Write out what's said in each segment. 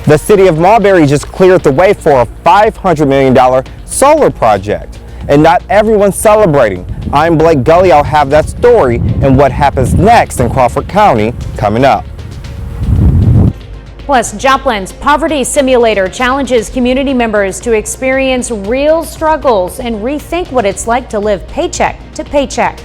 The city of Mulberry just cleared the way for a $500 million solar project. And not everyone's celebrating. I'm Blake Gully. I'll have that story and what happens next in Crawford County coming up. Plus, Joplin's Poverty Simulator challenges community members to experience real struggles and rethink what it's like to live paycheck to paycheck.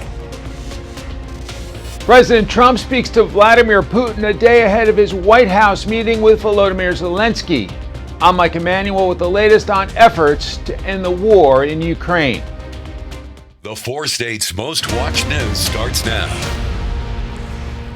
President Trump speaks to Vladimir Putin a day ahead of his White House meeting with Volodymyr Zelensky. I'm Mike Emanuel with the latest on efforts to end the war in Ukraine. The 4 states' most watched news starts now.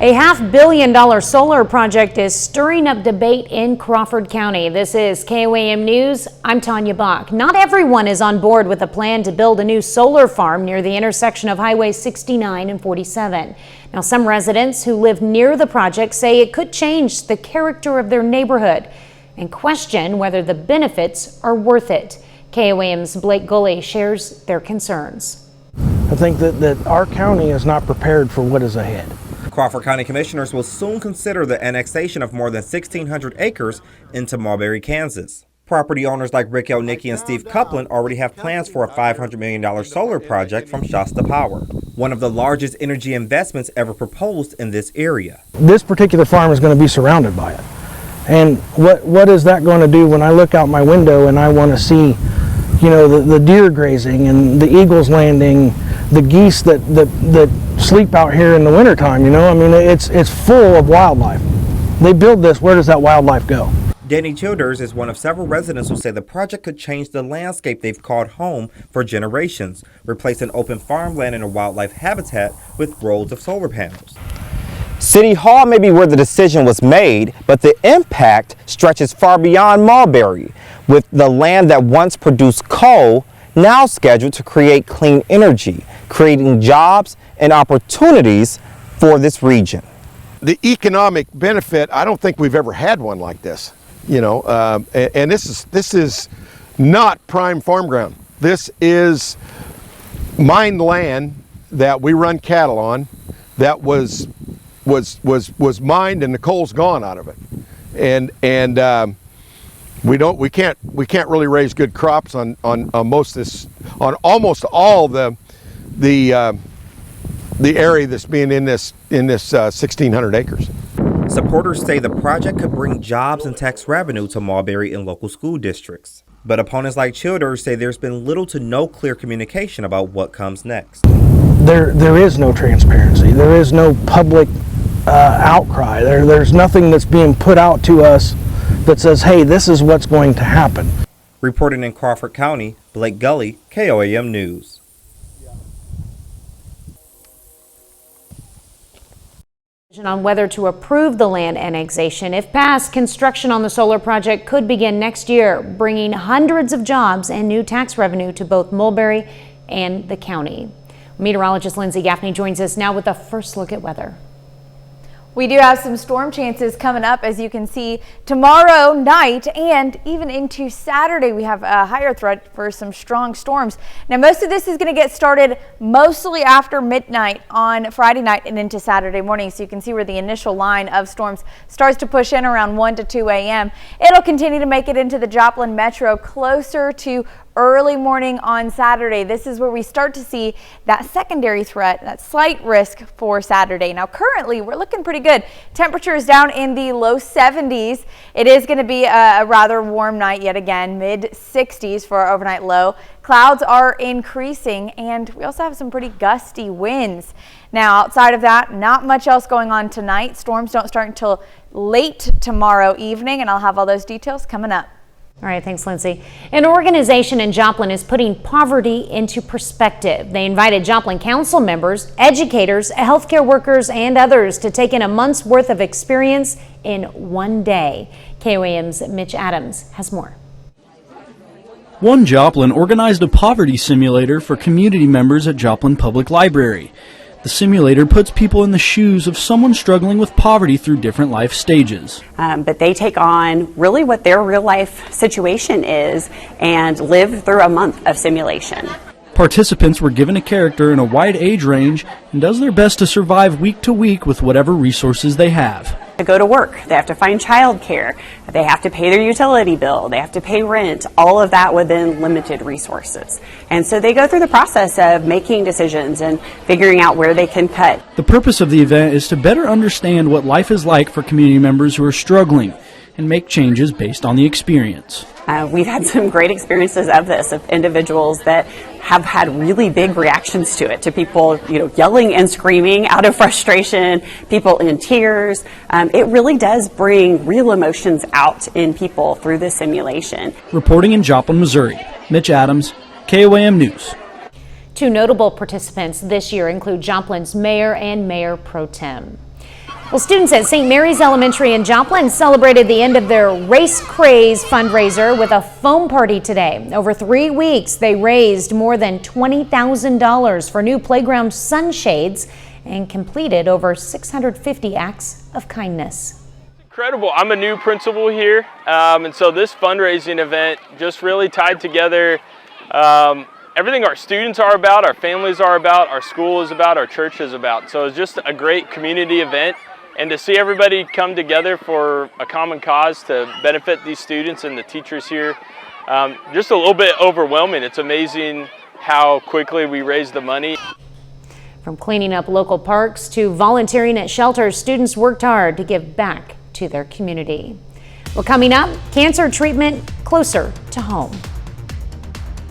A $500 million solar project is stirring up debate in Crawford County. This is KOAM News. I'm Tanya Bach. Not everyone is on board with a plan to build a new solar farm near the intersection of Highway 69 and 47. Now, some residents who live near the project say it could change the character of their neighborhood and question whether the benefits are worth it. KOAM's Blake Gully shares their concerns. I think that our county is not prepared for what is ahead. Crawford County Commissioners will soon consider the annexation of more than 1,600 acres into Mulberry, Kansas. Property owners like Rick Elnicki and Steve Coupland already have plans for a $500 million solar project from Shasta Power, one of the largest energy investments ever proposed in this area. This particular farm is going to be surrounded by it. And what is that going to do when I look out my window and I want to see, you know, the deer grazing and the eagles landing, the geese that sleep out here in the wintertime, you know? I mean, it's full of wildlife. They build this, where does that wildlife go? Danny Childers is one of several residents who say the project could change the landscape they've called home for generations, replacing open farmland and a wildlife habitat with rows of solar panels. City Hall may be where the decision was made, but the impact stretches far beyond Mulberry, with the land that once produced coal now scheduled to create clean energy, creating jobs and opportunities for this region. The economic benefit, I don't think we've ever had one like this, you know, and this is not prime farm ground. This is mined land that we run cattle on that was mined and the coal's gone out of it, and we can't really raise good crops on almost all the area that's being in this 1,600 acres. Supporters say the project could bring jobs and tax revenue to Mulberry and local school districts. But opponents like Childers say there's been little to no clear communication about what comes next. There is no transparency. There is no public outcry. There's nothing that's being put out to us that says, hey, this is what's going to happen. Reporting in Crawford County, Blake Gully, KOAM News. On whether to approve the land annexation. If passed, construction on the solar project could begin next year, bringing hundreds of jobs and new tax revenue to both Mulberry and the county. Meteorologist Lindsay Gaffney joins us now with a first look at weather. We do have some storm chances coming up, as you can see, tomorrow night and even into Saturday. We have a higher threat for some strong storms. Now, most of this is going to get started mostly after midnight on Friday night and into Saturday morning. So you can see where the initial line of storms starts to push in around 1 to 2 a.m. It'll continue to make it into the Joplin metro closer to early morning on Saturday. This is where we start to see that secondary threat, that slight risk for Saturday. Now, currently, we're looking pretty good. Temperatures down in the low 70s. It is going to be a rather warm night yet again, mid 60s for our overnight low. Clouds are increasing, and we also have some pretty gusty winds. Now, outside of that, not much else going on tonight. Storms don't start until late tomorrow evening, and I'll have all those details coming up. All right, thanks, Lindsay. An organization in Joplin is putting poverty into perspective. They invited Joplin council members, educators, healthcare workers, and others to take in a month's worth of experience in one day. KOAM's Mitch Adams has more. One Joplin organized a poverty simulator for community members at Joplin Public Library. The simulator puts people in the shoes of someone struggling with poverty through different life stages. But they take on really what their real life situation is and live through a month of simulation. Participants were given a character in a wide age range and does their best to survive week to week with whatever resources they have. to go to work, they have to find childcare, they have to pay their utility bill, they have to pay rent, all of that within limited resources. And so they go through the process of making decisions and figuring out where they can cut. The purpose of the event is to better understand what life is like for community members who are struggling and make changes based on the experience. We've had some great experiences of this, of individuals that have had really big reactions to it, to people, yelling and screaming out of frustration, people in tears. It really does bring real emotions out in people through this simulation. Reporting in Joplin, Missouri, Mitch Adams, KOAM News. Two notable participants this year include Joplin's mayor and mayor pro tem. Well, students at St. Mary's Elementary in Joplin celebrated the end of their Race Craze fundraiser with a foam party today. Over 3 weeks, they raised more than $20,000 for new playground sunshades and completed over 650 acts of kindness. Incredible. I'm a new principal here, and so this fundraising event just really tied together everything our students are about, our families are about, our school is about, our church is about. So it's just a great community event. And to see everybody come together for a common cause to benefit these students and the teachers here, just a little bit overwhelming. It's amazing how quickly we raise the money. From cleaning up local parks to volunteering at shelters, students worked hard to give back to their community. Well, coming up, cancer treatment closer to home.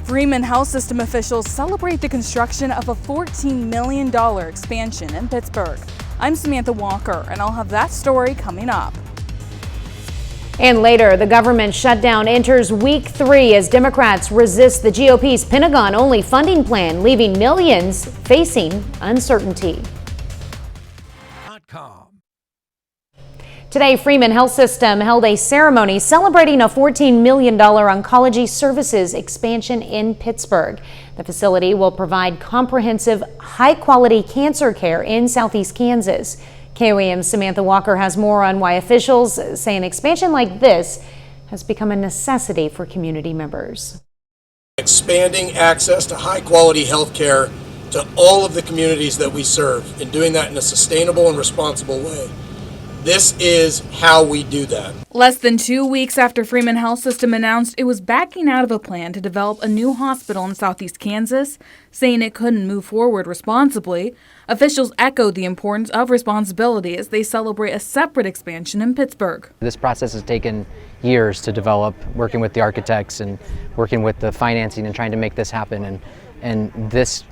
Freeman Health System officials celebrate the construction of a $14 million expansion in Pittsburgh. I'm Samantha Walker, and I'll have that story coming up. And later, the government shutdown enters week 3 as Democrats resist the GOP's Pentagon-only funding plan, leaving millions facing uncertainty. Today, Freeman Health System held a ceremony celebrating a $14 million oncology services expansion in Pittsburgh. The facility will provide comprehensive, high-quality cancer care in Southeast Kansas. KOAM's Samantha Walker has more on why officials say an expansion like this has become a necessity for community members. Expanding access to high-quality health care to all of the communities that we serve, and doing that in a sustainable and responsible way. This is how we do that. Less than 2 weeks after Freeman Health System announced it was backing out of a plan to develop a new hospital in Southeast Kansas, saying it couldn't move forward responsibly, officials echoed the importance of responsibility as they celebrate a separate expansion in Pittsburgh. This process has taken years to develop, working with the architects and working with the financing and trying to make this happen. And this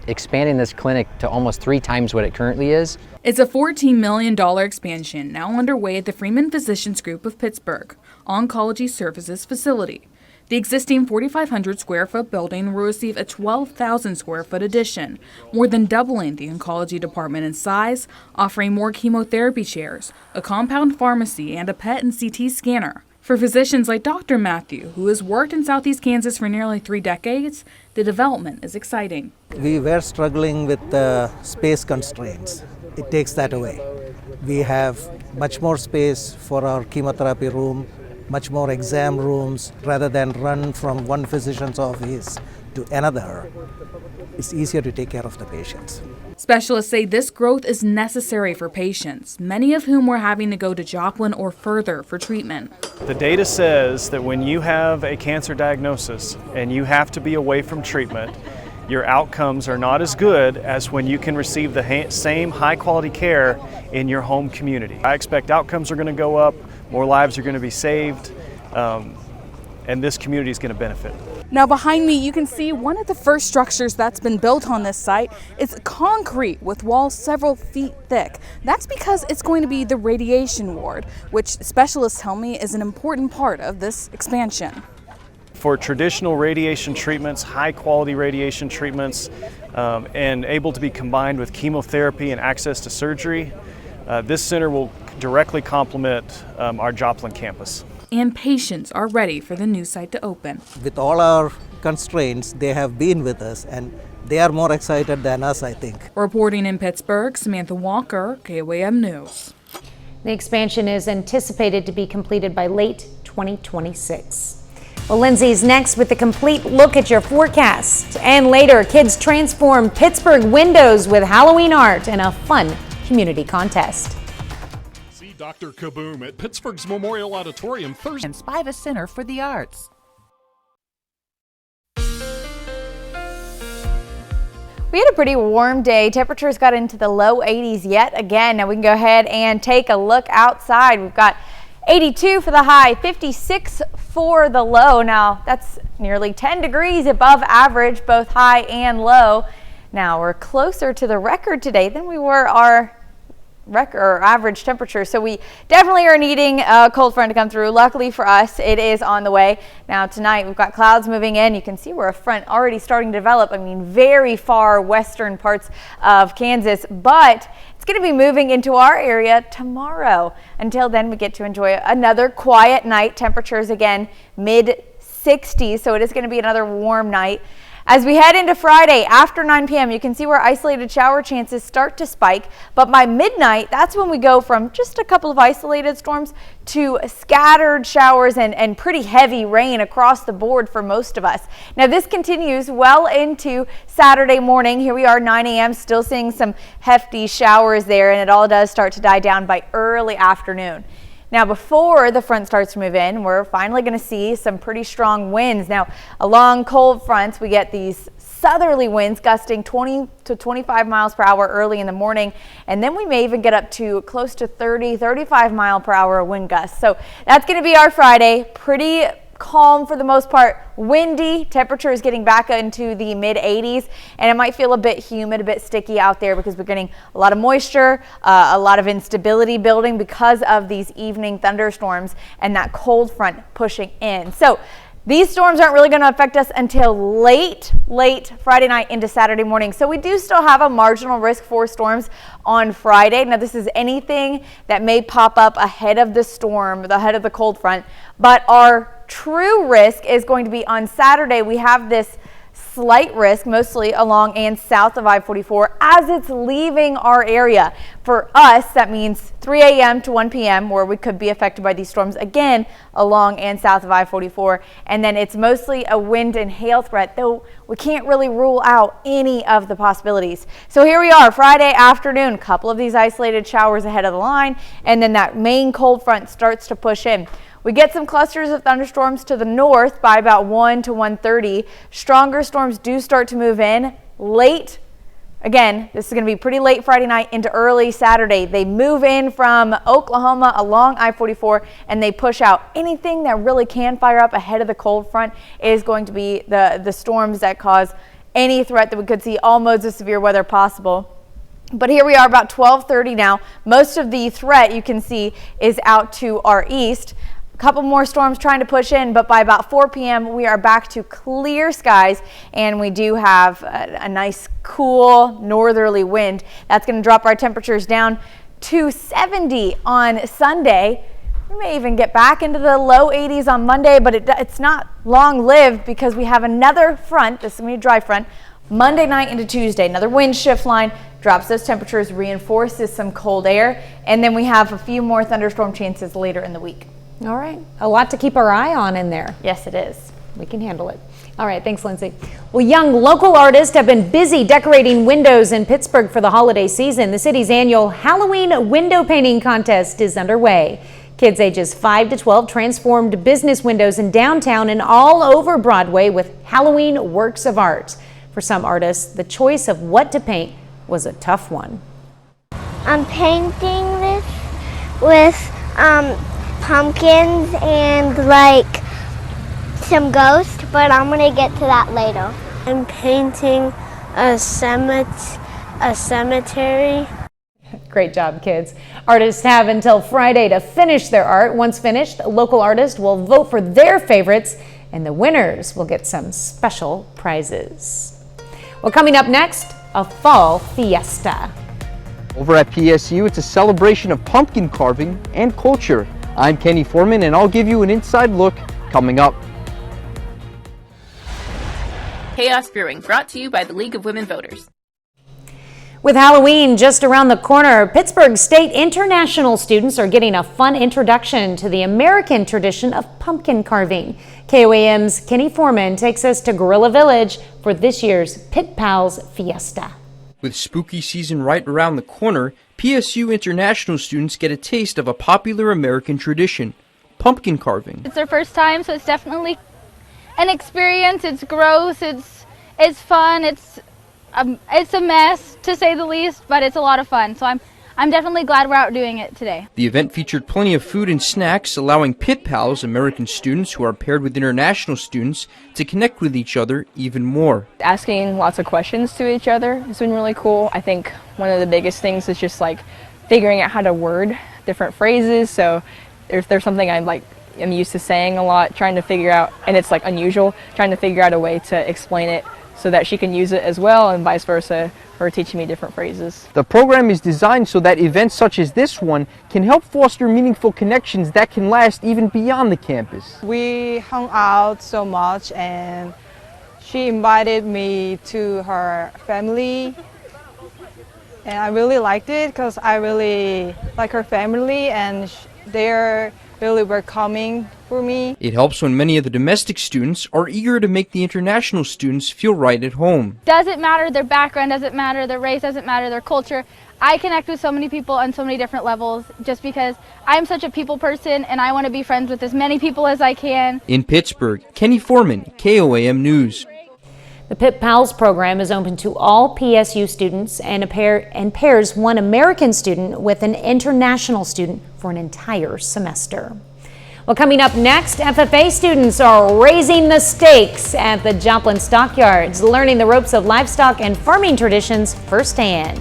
expanding this clinic to almost 3 times what it currently is. It's a $14 million expansion now underway at the Freeman Physicians Group of Pittsburgh Oncology Services facility. The existing 4,500 square foot building will receive a 12,000 square foot addition, more than doubling the oncology department in size, offering more chemotherapy chairs, a compound pharmacy, and a PET and CT scanner. For physicians like Dr. Matthew, who has worked in Southeast Kansas for nearly 3 decades, the development is exciting. We were struggling with the space constraints. It takes that away. We have much more space for our chemotherapy room, much more exam rooms. Rather than run from one physician's office to another, it's easier to take care of the patients. Specialists say this growth is necessary for patients, many of whom were having to go to Joplin or further for treatment. The data says that when you have a cancer diagnosis and you have to be away from treatment, your outcomes are not as good as when you can receive the same high quality care in your home community. I expect outcomes are going to go up, more lives are going to be saved, and this community is going to benefit. Now behind me you can see one of the first structures that's been built on this site. It's concrete with walls several feet thick. That's because it's going to be the radiation ward, which specialists tell me is an important part of this expansion. For traditional radiation treatments, high quality radiation treatments, and able to be combined with chemotherapy and access to surgery, this center will directly complement our Joplin campus. And patients are ready for the new site to open. With all our constraints, they have been with us and they are more excited than us, I think. Reporting in Pittsburgh, Samantha Walker, KOAM News. The expansion is anticipated to be completed by late 2026. Well, Lindsay's next with a complete look at your forecast. And later, kids transform Pittsburgh windows with Halloween art and a fun community contest. Dr. Kaboom at Pittsburgh's Memorial Auditorium Thursday. And by the Center for the Arts. We had a pretty warm day. Temperatures got into the low 80s yet again. Now we can go ahead and take a look outside. We've got 82 for the high, 56 for the low. Now that's nearly 10 degrees above average, both high and low. Now we're closer to the record today than we were our average temperature. So we definitely are needing a cold front to come through. Luckily for us, it is on the way. Now tonight we've got clouds moving in. You can see where a front already starting to develop. I mean, very far western parts of Kansas, but it's going to be moving into our area tomorrow. Until then, we get to enjoy another quiet night. Temperatures again mid 60s, so it is going to be another warm night. As we head into Friday after 9 p.m., you can see where isolated shower chances start to spike. But by midnight, that's when we go from just a couple of isolated storms to scattered showers and pretty heavy rain across the board for most of us. Now, this continues well into Saturday morning. Here we are, 9 a.m., still seeing some hefty showers there, and it all does start to die down by early afternoon. Now, before the front starts to move in, we're finally going to see some pretty strong winds. Now, along cold fronts, we get these southerly winds gusting 20 to 25 miles per hour early in the morning. And then we may even get up to close to 30, 35 mile per hour wind gusts. So that's going to be our Friday. Pretty calm for the most part, windy, temperatures getting back into the mid 80s, and it might feel a bit humid, a bit sticky out there because we're getting a lot of moisture, a lot of instability building because of these evening thunderstorms and that cold front pushing in. So these storms aren't really going to affect us until late Friday night into Saturday morning. So we do still have a marginal risk for storms on Friday. Now, this is anything that may pop up ahead of the storm, ahead of the cold front, but our true risk is going to be on Saturday. We have this slight risk mostly along and south of I-44 as it's leaving our area. For us, that means 3 a.m. to 1 p.m. where we could be affected by these storms again along and south of I-44. And then it's mostly a wind and hail threat, though we can't really rule out any of the possibilities. So here we are, Friday afternoon, a couple of these isolated showers ahead of the line, and then that main cold front starts to push in. We get some clusters of thunderstorms to the north by about 1 to 1:30. Stronger storms do start to move in late. Again, this is going to be pretty late Friday night into early Saturday. They move in from Oklahoma along I-44 and they push out. Anything that really can fire up ahead of the cold front is going to be the storms that cause any threat that we could see all modes of severe weather possible. But here we are about 12:30 now. Most of the threat you can see is out to our east. Couple more storms trying to push in, but by about 4 p.m. we are back to clear skies, and we do have a nice cool northerly wind. That's going to drop our temperatures down to 70 on Sunday. We may even get back into the low 80s on Monday, but it's not long lived because we have another front. This is going to be a dry front. Monday night into Tuesday, another wind shift line drops those temperatures, reinforces some cold air, and then we have a few more thunderstorm chances later in the week. All right, a lot to keep our eye on in there. Yes, it is. We can handle it. All right, thanks, Lindsay. Well, young local artists have been busy decorating windows in Pittsburgh for the holiday season. The city's annual Halloween window painting contest is underway. Kids ages 5 to 12 transformed business windows in downtown and all over Broadway with Halloween works of art. For some artists, the choice of what to paint was a tough one. I'm painting this with pumpkins and like some ghosts, but I'm gonna get to that later. I'm painting a cemetery. Great job, kids. Artists have until Friday to finish their art. Once finished, local artists will vote for their favorites, and the winners will get some special prizes. Well, coming up next, a fall fiesta. Over at PSU, it's a celebration of pumpkin carving and culture. I'm Kenny Foreman, and I'll give you an inside look coming up. Chaos Brewing, brought to you by the League of Women Voters. With Halloween just around the corner, Pittsburgh State International students are getting a fun introduction to the American tradition of pumpkin carving. KOAM's Kenny Foreman takes us to Gorilla Village for this year's Pit Pals Fiesta. With spooky season right around the corner, PSU international students get a taste of a popular American tradition, pumpkin carving. It's their first time, so it's definitely an experience. It's gross, it's fun, it's a mess to say the least, but it's a lot of fun. So I'm definitely glad we're out doing it today. The event featured plenty of food and snacks, allowing Pit Pals, American students who are paired with international students, to connect with each other even more. Asking lots of questions to each other has been really cool. I think one of the biggest things is just like figuring out how to word different phrases. So if there's something I'm used to saying a lot, trying to figure out, and it's like unusual, trying to figure out a way to explain it so that she can use it as well, and vice versa, her teaching me different phrases. The program is designed so that events such as this one can help foster meaningful connections that can last even beyond the campus. We hung out so much, and she invited me to her family, and I really liked it because I really like her family, and they're really welcoming for me. It helps when many of the domestic students are eager to make the international students feel right at home. Doesn't matter their background, doesn't matter their race, doesn't matter their culture. I connect with so many people on so many different levels just because I'm such a people person and I want to be friends with as many people as I can. In Pittsburgh, Kenny Foreman, KOAM News. The Pit Pals program is open to all PSU students and pairs one American student with an international student for an entire semester. Well, coming up next, FFA students are raising the stakes at the Joplin stockyards, learning the ropes of livestock and farming traditions firsthand.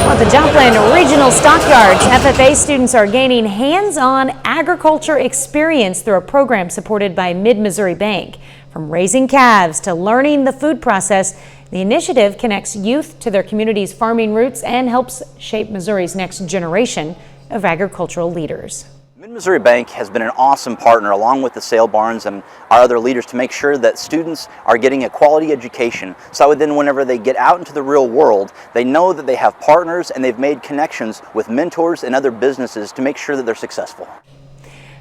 At the Joplin Regional Stockyards, FFA students are gaining hands-on agriculture experience through a program supported by Mid-Missouri Bank. From raising calves to learning the food process, the initiative connects youth to their community's farming roots and helps shape Missouri's next generation of agricultural leaders. Mid-Missouri Bank has been an awesome partner along with the sale barns and our other leaders to make sure that students are getting a quality education, so then whenever they get out into the real world, they know that they have partners and they've made connections with mentors and other businesses to make sure that they're successful.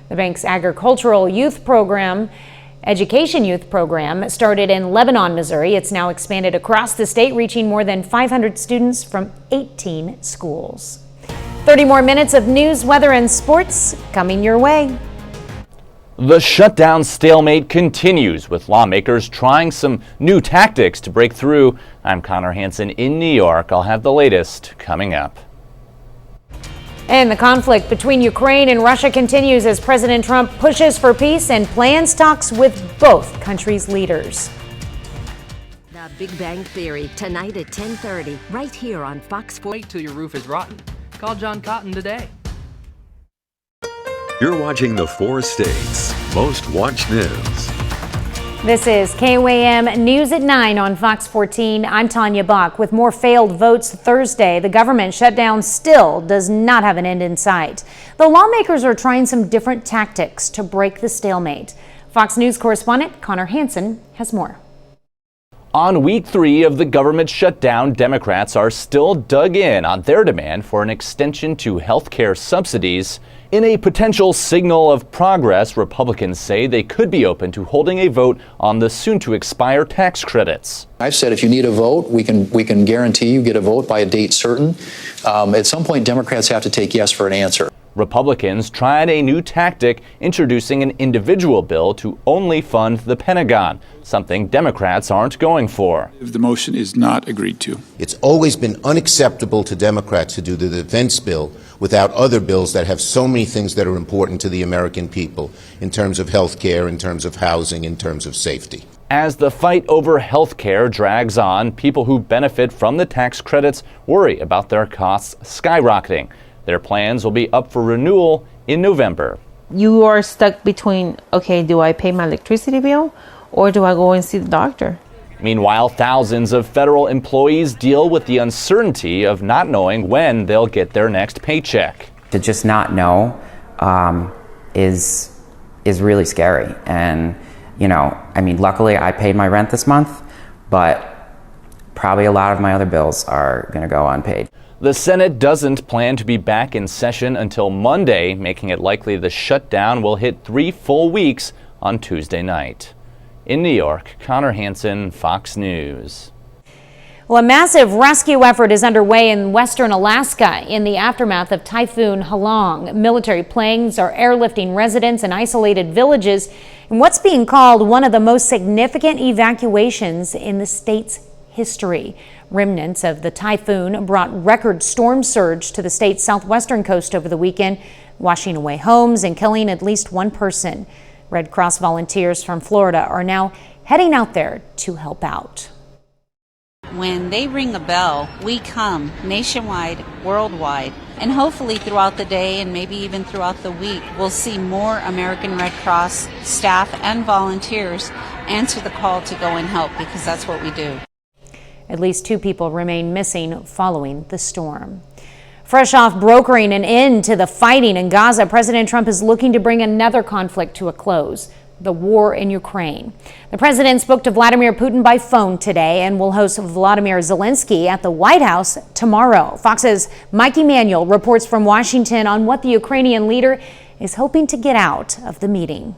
The bank's agricultural youth program, Education Youth Program, started in Lebanon, Missouri. It's now expanded across the state, reaching more than 500 students from 18 schools. 30 more minutes of news, weather, and sports coming your way. The shutdown stalemate continues, with lawmakers trying some new tactics to break through. I'm Connor Hansen in New York. I'll have the latest coming up. And the conflict between Ukraine and Russia continues as President Trump pushes for peace and plans talks with both countries' leaders. The Big Bang Theory, tonight at 10:30, right here on Fox 4. Wait till your roof is rotten. Call John Cotton today. You're watching the 4 States Most Watched News. This is KOAM News at 9 on Fox 14. I'm Tanya Bach. With more failed votes Thursday, the government shutdown still does not have an end in sight. The lawmakers are trying some different tactics to break the stalemate. Fox News correspondent Connor Hansen has more. On week 3 of the government shutdown, Democrats are still dug in on their demand for an extension to health care subsidies. In a potential signal of progress, Republicans say they could be open to holding a vote on the soon-to-expire tax credits. I've said if you need a vote, we can guarantee you get a vote by a date certain. At some point, Democrats have to take yes for an answer. Republicans tried a new tactic, introducing an individual bill to only fund the Pentagon, something Democrats aren't going for. The motion is not agreed to. It's always been unacceptable to Democrats to do the defense bill without other bills that have so many things that are important to the American people in terms of health care, in terms of housing, in terms of safety. As the fight over health care drags on, people who benefit from the tax credits worry about their costs skyrocketing. Their plans will be up for renewal in November. You are stuck between, okay, do I pay my electricity bill or do I go and see the doctor? Meanwhile, thousands of federal employees deal with the uncertainty of not knowing when they'll get their next paycheck. To just not know is really scary. And, luckily I paid my rent this month, but probably a lot of my other bills are going to go unpaid. The Senate doesn't plan to be back in session until Monday, making it likely the shutdown will hit 3 full weeks on Tuesday night. In New York, Connor Hansen, Fox News. Well, a massive rescue effort is underway in western Alaska in the aftermath of Typhoon Halong. Military planes are airlifting residents in isolated villages in what's being called one of the most significant evacuations in the state's history. Remnants of the typhoon brought record storm surge to the state's southwestern coast over the weekend, washing away homes and killing at least one person. Red Cross volunteers from Florida are now heading out there to help out. When they ring a bell, we come nationwide, worldwide, and hopefully throughout the day and maybe even throughout the week, we'll see more American Red Cross staff and volunteers answer the call to go and help, because that's what we do. At least 2 people remain missing following the storm. Fresh off brokering an end to the fighting in Gaza, President Trump is looking to bring another conflict to a close: the war in Ukraine. The president spoke to Vladimir Putin by phone today and will host Volodymyr Zelensky at the White House tomorrow. Fox's Mike Emanuel reports from Washington on what the Ukrainian leader is hoping to get out of the meeting.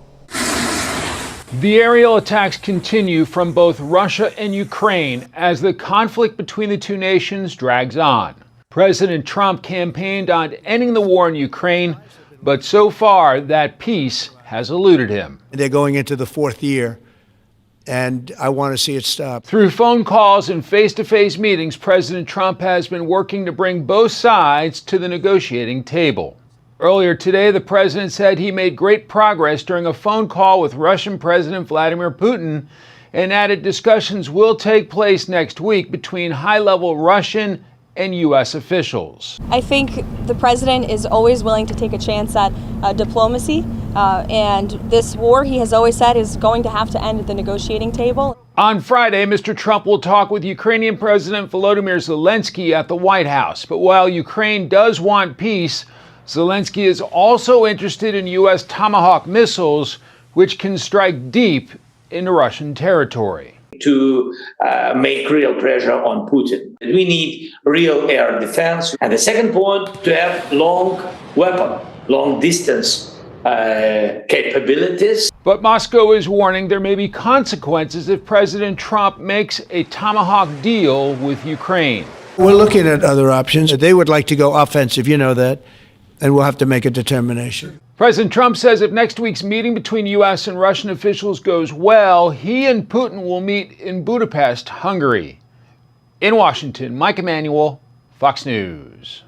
The aerial attacks continue from both Russia and Ukraine as the conflict between the two nations drags on. President Trump campaigned on ending the war in Ukraine, but so far that peace has eluded him. They're going into the 4th year, and I want to see it stop. Through phone calls and face-to-face meetings, President Trump has been working to bring both sides to the negotiating table. Earlier today, the president said he made great progress during a phone call with Russian President Vladimir Putin, and added discussions will take place next week between high-level Russian and U.S. officials. I think the president is always willing to take a chance at diplomacy, and this war, he has always said, is going to have to end at the negotiating table. On Friday, Mr. Trump will talk with Ukrainian President Volodymyr Zelensky at the White House. But while Ukraine does want peace, Zelensky is also interested in U.S. Tomahawk missiles, which can strike deep into Russian territory. To make real pressure on Putin. We need real air defense. And the second point, to have long distance capabilities. But Moscow is warning there may be consequences if President Trump makes a Tomahawk deal with Ukraine. We're looking at other options. They would like to go offensive, you know that, and we'll have to make a determination. President Trump says if next week's meeting between U.S. and Russian officials goes well, he and Putin will meet in Budapest, Hungary. In Washington, Mike Emanuel, Fox News.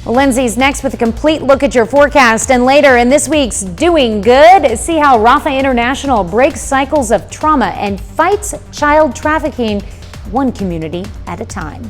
Well, Lindsay's next with a complete look at your forecast, and later in this week's Doing Good, see how Rafa International breaks cycles of trauma and fights child trafficking one community at a time.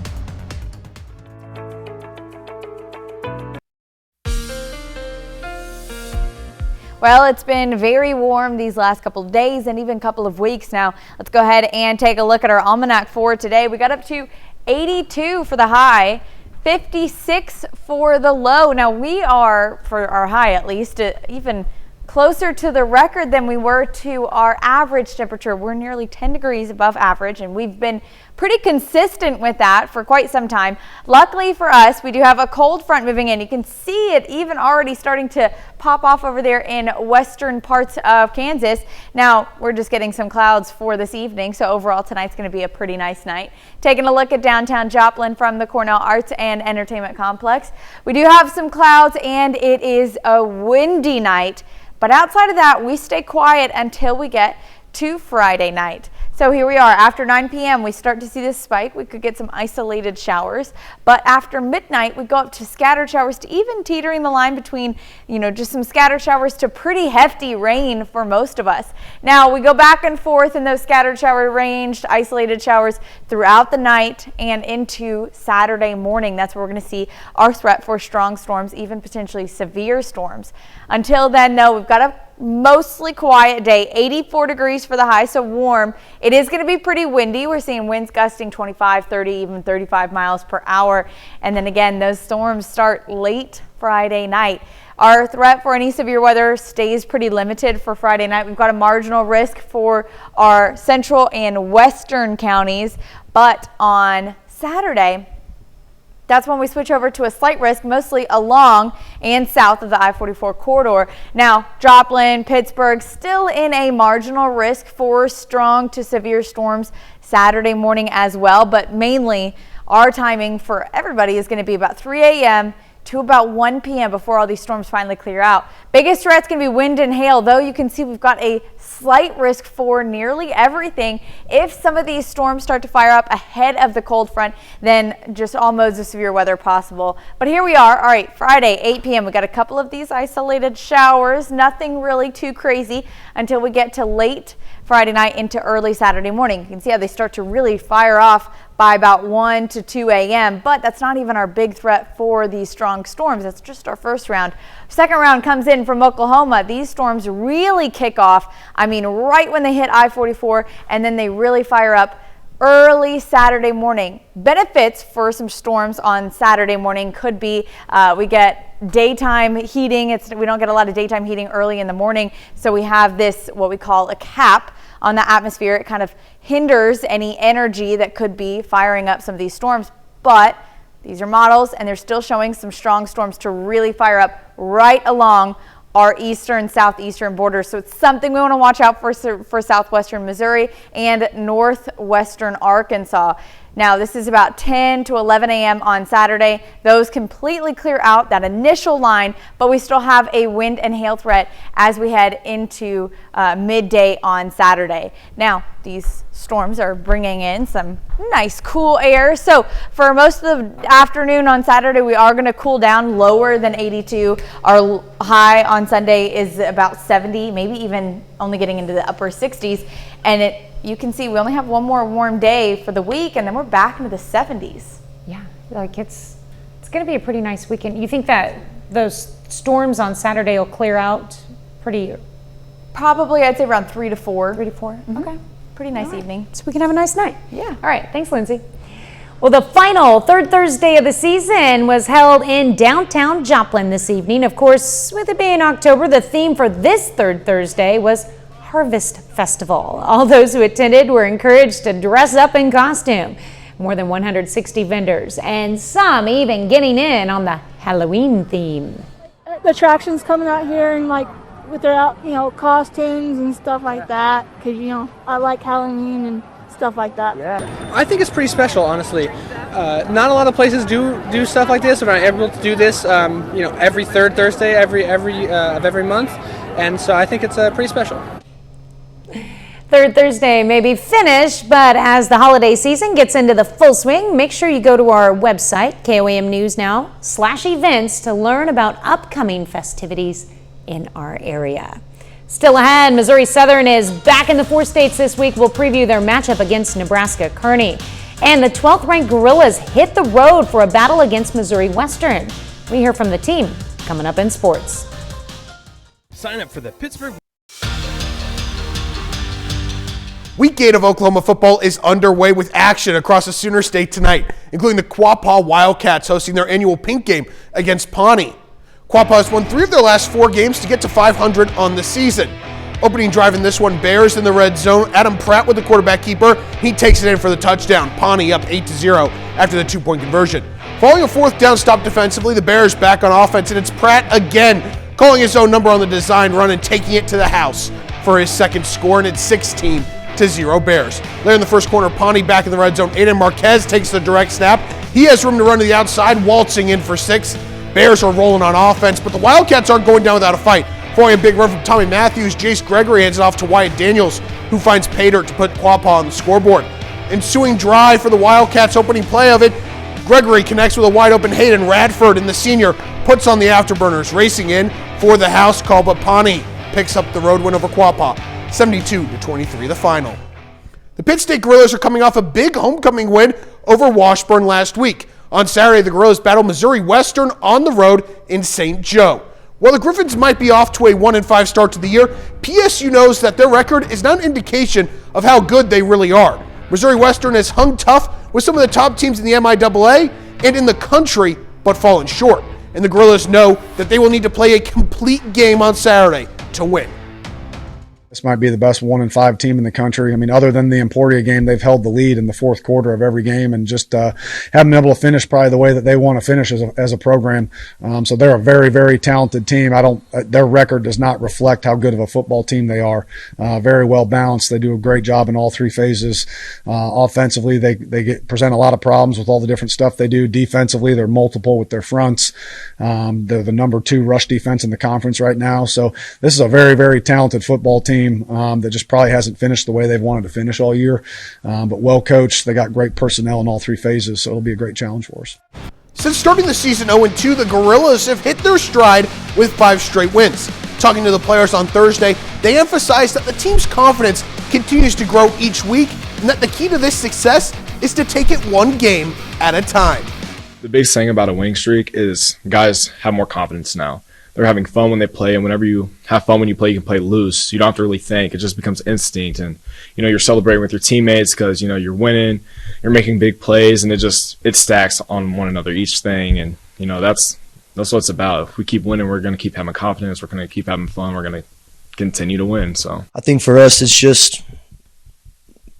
Well, it's been very warm these last couple of days and even couple of weeks now. Let's go ahead and take a look at our almanac for today. We got up to 82 for the high, 56 for the low. Now we are, for our high at least, even closer to the record than we were to our average temperature. We're nearly 10 degrees above average, and we've been pretty consistent with that for quite some time. Luckily for us, we do have a cold front moving in. You can see it even already starting to pop off over there in western parts of Kansas. Now, we're just getting some clouds for this evening, so overall tonight's going to be a pretty nice night. Taking a look at downtown Joplin from the Cornell Arts and Entertainment Complex. We do have some clouds, and it is a windy night. But outside of that, we stay quiet until we get to Friday night. So here we are. After 9 p.m., we start to see this spike. We could get some isolated showers. But after midnight, we go up to scattered showers to even teetering the line between, just some scattered showers to pretty hefty rain for most of us. Now, we go back and forth in those scattered shower range, isolated showers throughout the night and into Saturday morning. That's where we're going to see our threat for strong storms, even potentially severe storms. Until then, no, we've got a mostly quiet day, 84 degrees for the high, so warm. It is going to be pretty windy. We're seeing winds gusting 25, 30, even 35 miles per hour. And then again, those storms start late Friday night. Our threat for any severe weather stays pretty limited for Friday night. We've got a marginal risk for our central and western counties, but on Saturday, That's when we switch over to a slight risk, mostly along and south of the I-44 corridor. Now, Joplin, Pittsburgh, still in a marginal risk for strong to severe storms Saturday morning as well, but mainly our timing for everybody is going to be about 3 a.m. to about 1 p.m. before all these storms finally clear out. Biggest threat's going to be wind and hail, though you can see we've got a slight risk for nearly everything. If some of these storms start to fire up ahead of the cold front, then just all modes of severe weather possible. But here we are. All right, Friday, 8 p.m. We got a couple of these isolated showers. Nothing really too crazy until we get to late Friday night into early Saturday morning. You can see how they start to really fire off by about 1 to 2 a.m. But that's not even our big threat for these strong storms. That's just our first round. Second round comes in from Oklahoma. These storms really kick off, I mean, right when they hit I-44, and then they really fire up early Saturday morning. Benefits for some storms on Saturday morning could be we get daytime heating. We don't get a lot of daytime heating early in the morning, so we have this, what we call a cap on the atmosphere. It kind of hinders any energy that could be firing up some of these storms, but these are models and they're still showing some strong storms to really fire up right along our eastern southeastern borders. So it's something we want to watch out for southwestern Missouri and northwestern Arkansas. Now, this is about 10 to 11 a.m. on Saturday. Those completely clear out that initial line, but we still have a wind and hail threat as we head into midday on Saturday. Now, these storms are bringing in some nice cool air. So for most of the afternoon on Saturday, we are going to cool down lower than 82. Our high on Sunday is about 70, maybe even only getting into the upper 60s. And you can see we only have one more warm day for the week, and then we're back into the 70s. Yeah, like it's going to be a pretty nice weekend. You think that those storms on Saturday will clear out pretty? Probably, I'd say around 3 to 4. 3 to 4. Mm-hmm. Okay. Pretty nice evening. So we can have a nice night. Yeah. All right. Thanks, Lindsay. Well, the final third Thursday of the season was held in downtown Joplin this evening. Of course, with it being October, the theme for this third Thursday was Harvest Festival. All those who attended were encouraged to dress up in costume. More than 160 vendors, and some even getting in on the Halloween theme. The attractions coming out here and like with their costumes and stuff like that, because I like Halloween and stuff like that. Yeah, I think it's pretty special, honestly. Not a lot of places do stuff like this. We're not able to do this, every third Thursday of every month, and so I think it's pretty special. Third Thursday may be finished, but as the holiday season gets into the full swing, make sure you go to our website, KOAM News Now/events, to learn about upcoming festivities in our area. Still ahead, Missouri Southern is back in the 4 states this week. We'll preview their matchup against Nebraska Kearney. And the 12th ranked Gorillas hit the road for a battle against Missouri Western. We hear from the team coming up in sports. Sign up for the Pittsburgh. Week 8 of Oklahoma football is underway with action across the Sooner State tonight, including the Quapaw Wildcats hosting their annual Pink Game against Pawnee. Quapaw has won 3 of their last 4 games to get to 500 on the season. Opening drive in this one, Bears in the red zone. Adam Pratt with the quarterback keeper. He takes it in for the touchdown. Pawnee up 8-0 after the 2-point conversion. Following a 4th down stop defensively, the Bears back on offense, and it's Pratt again calling his own number on the design run and taking it to the house for his second score, and it's 16-0 Bears. Later in the first quarter, Pawnee back in the red zone. Aiden Marquez takes the direct snap. He has room to run to the outside, waltzing in for 6. Bears are rolling on offense, but the Wildcats aren't going down without a fight. Following a big run from Tommy Matthews, Jace Gregory hands it off to Wyatt Daniels, who finds Pater to put Quapaw on the scoreboard. Ensuing drive for the Wildcats, opening play of it, Gregory connects with a wide-open Hayden Radford, and the senior puts on the afterburners, racing in for the house call, but Pawnee picks up the road win over Quapaw. 72-23 the final. The Pitt State Gorillas are coming off a big homecoming win over Washburn last week. On Saturday, the Gorillas battle Missouri Western on the road in St. Joe. While the Griffins might be off to a 1-5 start to the year, PSU knows that their record is not an indication of how good they really are. Missouri Western has hung tough with some of the top teams in the MIAA and in the country, but fallen short. And the Gorillas know that they will need to play a complete game on Saturday to win. This might be the best 1-5 team in the country. I mean, other than the Emporia game, they've held the lead in the fourth quarter of every game, and just haven't been able to finish probably the way that they want to finish as a program. So they're a very, very talented team. Their record does not reflect how good of a football team they are. Very well balanced. They do a great job in all three phases. Offensively, they present a lot of problems with all the different stuff they do. Defensively, they're multiple with their fronts. They're the number 2 rush defense in the conference right now. So this is a very, very talented football team. That just probably hasn't finished the way they've wanted to finish all year, but well coached. They got great personnel in all three phases, so it'll be a great challenge for us. Since starting the season 0-2, the Gorillas have hit their stride with 5 straight wins. Talking to the players on Thursday, they emphasized that the team's confidence continues to grow each week and that the key to this success is to take it one game at a time. The biggest thing about a winning streak is guys have more confidence now. They're having fun when they play, and whenever you have fun when you play, you can play loose. You don't have to really think. It just becomes instinct, and you're celebrating with your teammates because you're winning, you're making big plays, and it stacks on one another each thing, and that's what it's about. If we keep winning, we're going to keep having confidence, we're going to keep having fun, we're going to continue to win. So I think for us, it's just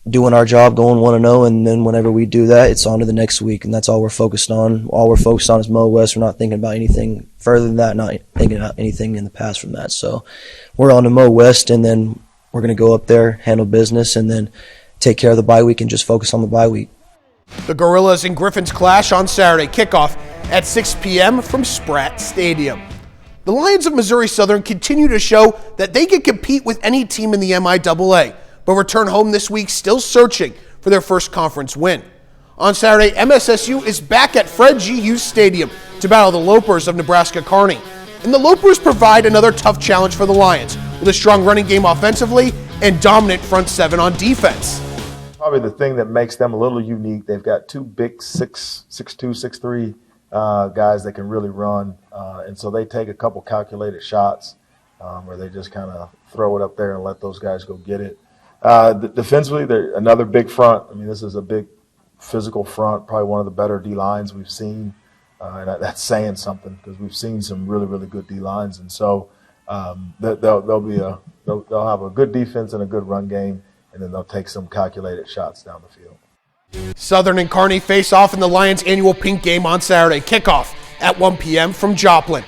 doing our job, going 1-0, and then whenever we do that, it's on to the next week, and that's all we're focused on. All we're focused on is Mo West. We're not thinking about anything further than that, not thinking about anything in the past from that. So we're on to Mo West, and then we're going to go up there, handle business, and then take care of the bye week and just focus on the bye week. The Gorillas and Griffins clash on Saturday, kickoff at 6 p.m. from Spratt Stadium. The Lions of Missouri Southern continue to show that they can compete with any team in the MIAA, but return home this week still searching for their first conference win. On Saturday, MSSU is back at Fred G. Hughes Stadium to battle the Lopers of Nebraska Kearney. And the Lopers provide another tough challenge for the Lions with a strong running game offensively and dominant front seven on defense. Probably the thing that makes them a little unique, they've got 2 big 6'2", 6'3" guys that can really run. And so they take a couple calculated shots where they just kind of throw it up there and let those guys go get it. Defensively, they're another big front. I mean, this is a big physical front, probably one of the better D-lines we've seen. And that's saying something because we've seen some really, really good D-lines. And so they'll have a good defense and a good run game, and then they'll take some calculated shots down the field. Southern and Kearney face off in the Lions' annual Pink Game on Saturday. Kickoff at 1 p.m. from Joplin.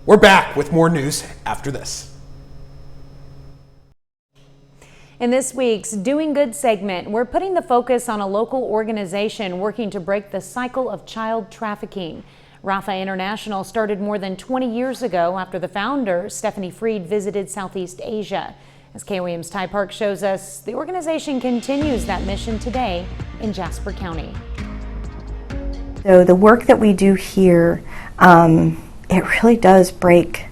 We're back with more news after this. In this week's Doing Good segment, we're putting the focus on a local organization working to break the cycle of child trafficking. Rafa International started more than 20 years ago after the founder, Stephanie Freed, visited Southeast Asia. As KOAM's Ty Park shows us, the organization continues that mission today in Jasper County. So the work that we do here, it really does breaks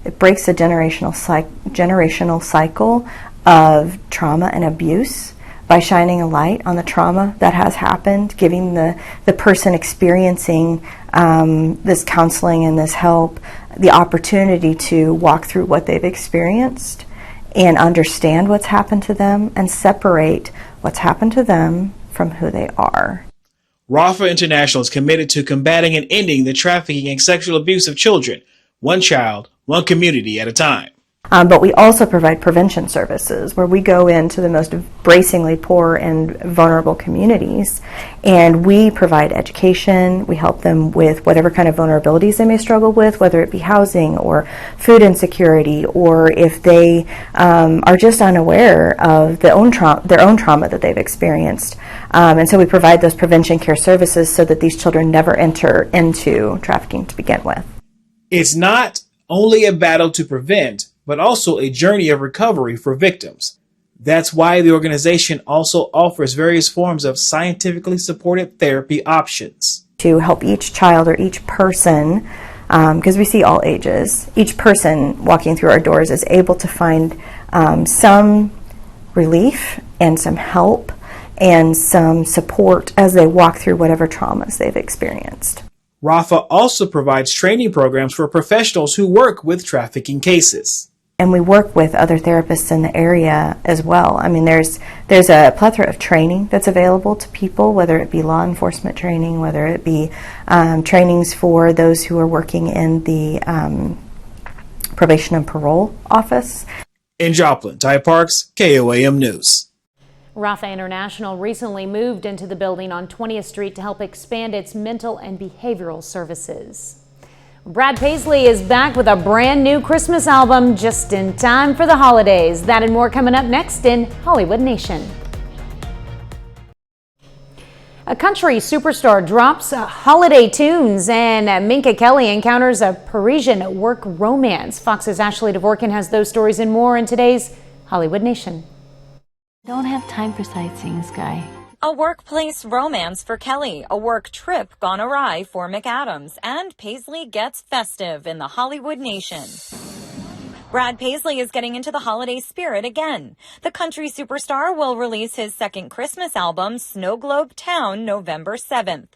a generational cycle of trauma and abuse by shining a light on the trauma that has happened, giving the person experiencing this counseling and this help the opportunity to walk through what they've experienced and understand what's happened to them and separate what's happened to them from who they are. Rafa International is committed to combating and ending the trafficking and sexual abuse of children, one child, one community at a time. But we also provide prevention services where we go into the most bracingly poor and vulnerable communities, and we provide education. We help them with whatever kind of vulnerabilities they may struggle with, whether it be housing or food insecurity, or if they are just unaware of their own trauma that they've experienced. And so we provide those prevention care services so that these children never enter into trafficking to begin with. It's not only a battle to prevent, but also a journey of recovery for victims. That's why the organization also offers various forms of scientifically supported therapy options. To help each child or each person, because we see all ages, each person walking through our doors is able to find some relief and some help and some support as they walk through whatever traumas they've experienced. Rafa also provides training programs for professionals who work with trafficking cases. And we work with other therapists in the area as well. I mean, there's a plethora of training that's available to people, whether it be law enforcement training, whether it be trainings for those who are working in the probation and parole office. In Joplin, Ty Parks, KOAM News. Rafa International recently moved into the building on 20th Street to help expand its mental and behavioral services. Brad Paisley is back with a brand new Christmas album just in time for the holidays. That and more coming up next in Hollywood Nation. A country superstar drops holiday tunes and Minka Kelly encounters a Parisian work romance. Fox's Ashley Dvorkin has those stories and more in today's Hollywood Nation. Don't have time for sightseeing, Sky. A workplace romance for Kelly, a work trip gone awry for McAdams, and Paisley gets festive in the Hollywood Nation. Brad Paisley is getting into the holiday spirit again. The country superstar will release his second Christmas album, Snow Globe Town, November 7th.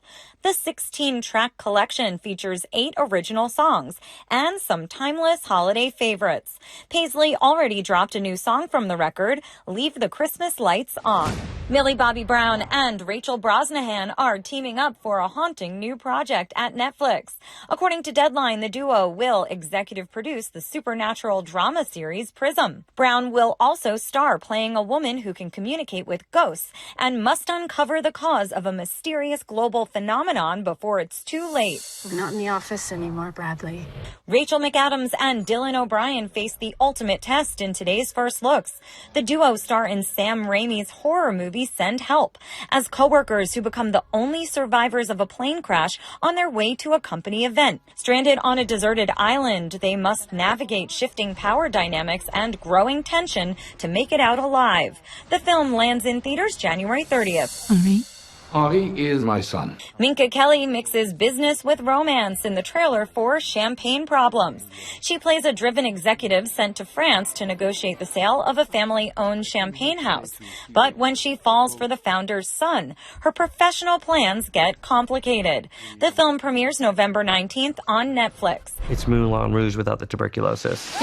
The 16-track collection features 8 original songs and some timeless holiday favorites. Paisley already dropped a new song from the record, Leave the Christmas Lights On. Millie Bobby Brown and Rachel Brosnahan are teaming up for a haunting new project at Netflix. According to Deadline, the duo will executive produce the supernatural drama series Prism. Brown will also star playing a woman who can communicate with ghosts and must uncover the cause of a mysterious global phenomenon before it's too late. We're not in the office anymore, Bradley. Rachel McAdams and Dylan O'Brien face the ultimate test in today's First Looks. The duo star in Sam Raimi's horror movie Send Help as co-workers who become the only survivors of a plane crash on their way to a company event. Stranded on a deserted island, they must navigate shifting power dynamics and growing tension to make it out alive. The film lands in theaters January 30th. Henri is my son. Minka Kelly mixes business with romance in the trailer for Champagne Problems. She plays a driven executive sent to France to negotiate the sale of a family-owned champagne house. But when she falls for the founder's son, her professional plans get complicated. The film premieres November 19th on Netflix. It's Moulin Rouge without the tuberculosis.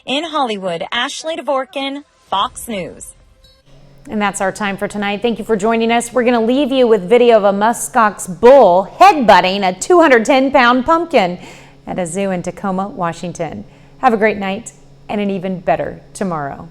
In Hollywood, Ashley Dvorkin, Fox News. And that's our time for tonight. Thank you for joining us. We're going to leave you with video of a muskox bull headbutting a 210-pound pumpkin at a zoo in Tacoma, Washington. Have a great night and an even better tomorrow.